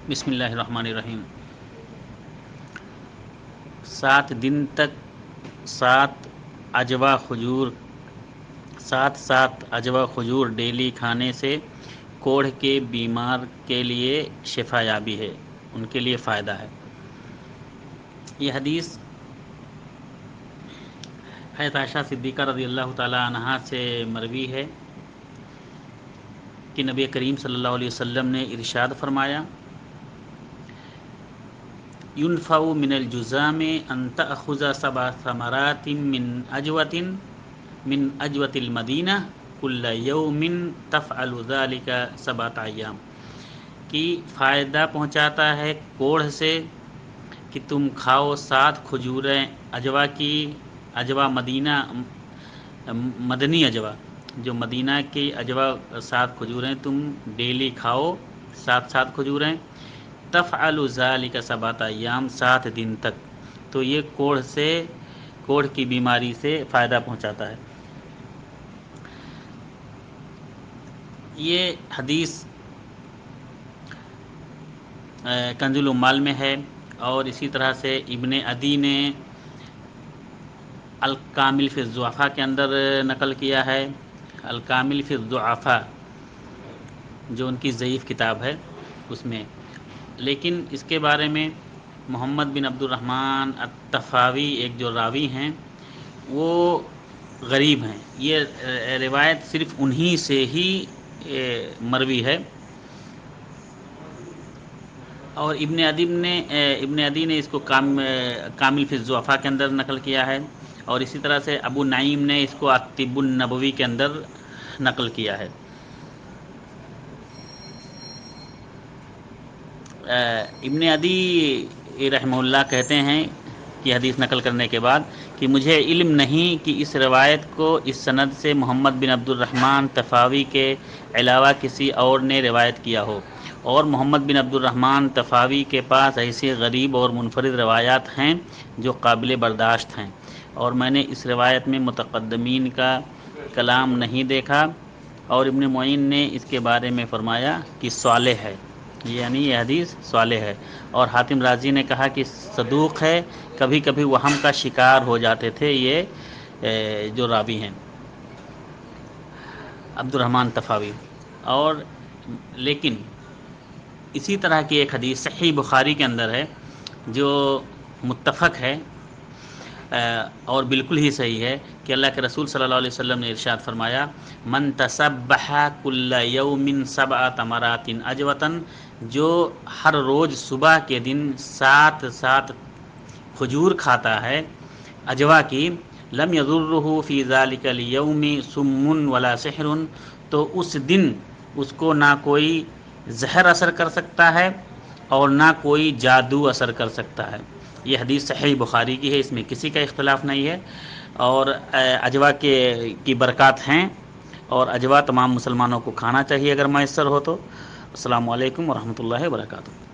بسم اللہ الرحمن الرحیم۔ 7 دن تک 7 اجوا کھجور ڈیلی کھانے سے کوڑھ کے بیمار کے لیے شفا یابی ہے، ان کے لیے فائدہ ہے۔ یہ حدیث حضرت عائشہ صدیقہ رضی اللہ تعالی عنہا سے مروی ہے کہ نبی کریم صلی اللہ علیہ وسلم نے ارشاد فرمایا، ينفع من الجزام ان تأخذ 7 ثمرات من اجوة المدینہ كل يوم تفعل ذلك 7 ایام، کہ فائدہ پہنچاتا ہے کوڑھ سے کہ تم کھاؤ 7 کھجوریں اجوا مدنی اجوا، جو مدینہ کی اجوا 7 کھجوریں تم ڈیلی کھاؤ، 7 کھجوریں، تفعل ذلك 7 ایام، 7 دن تک، تو یہ کوڑھ کی بیماری سے فائدہ پہنچاتا ہے۔ یہ حدیث کنز العمال میں ہے، اور اسی طرح سے ابن عدی نے الکامل فی الضعفاء کے اندر نقل کیا ہے، الکامل فی الضعفاء جو ان کی ضعیف کتاب ہے اس میں، لیکن اس کے بارے میں محمد بن عبد الرحمن الطفاوی ایک جو راوی ہیں وہ غریب ہیں، یہ روایت صرف انہی سے ہی مروی ہے، اور ابن عدی نے اس کو کامل فی الضعفاء کے اندر نقل کیا ہے، اور اسی طرح سے ابو نعیم نے اس کو الطب النبوی کے اندر نقل کیا ہے۔ ابن عدی رحمہ اللہ کہتے ہیں کہ حدیث نقل کرنے کے بعد کہ مجھے علم نہیں کہ اس روایت کو اس سند سے محمد بن عبد الرحمن طفاوی کے علاوہ کسی اور نے روایت کیا ہو، اور محمد بن عبد الرحمن طفاوی کے پاس ایسی غریب اور منفرد روایات ہیں جو قابل برداشت ہیں، اور میں نے اس روایت میں متقدمین کا کلام نہیں دیکھا، اور ابن معین نے اس کے بارے میں فرمایا کہ صالح ہے، یعنی یہ حدیث صالح ہے، اور حاتم رازی نے کہا کہ صدوق ہے، کبھی کبھی وہم کا شکار ہو جاتے تھے یہ جو راوی ہیں عبد الرحمن طفاوی۔ اور لیکن اسی طرح کی ایک حدیث صحیح بخاری کے اندر ہے جو متفق ہے اور بالکل ہی صحیح ہے، کہ اللہ کے رسول صلی اللہ علیہ وسلم نے ارشاد فرمایا، من تسبح کل یوم 7 تمرات اجوتن، جو ہر روز صبح کے دن 7 کھجور کھاتا ہے اجوا کی، لم یضرہ فی ذلک الیوم سم ولا سحر، تو اس دن اس کو نہ کوئی زہر اثر کر سکتا ہے اور نہ کوئی جادو اثر کر سکتا ہے۔ یہ حدیث صحیح بخاری کی ہے، اس میں کسی کا اختلاف نہیں ہے، اور اجوا کی برکات ہیں، اور اجوا تمام مسلمانوں کو کھانا چاہیے اگر میسر ہو تو۔ السلام علیکم ورحمۃ اللہ وبرکاتہ۔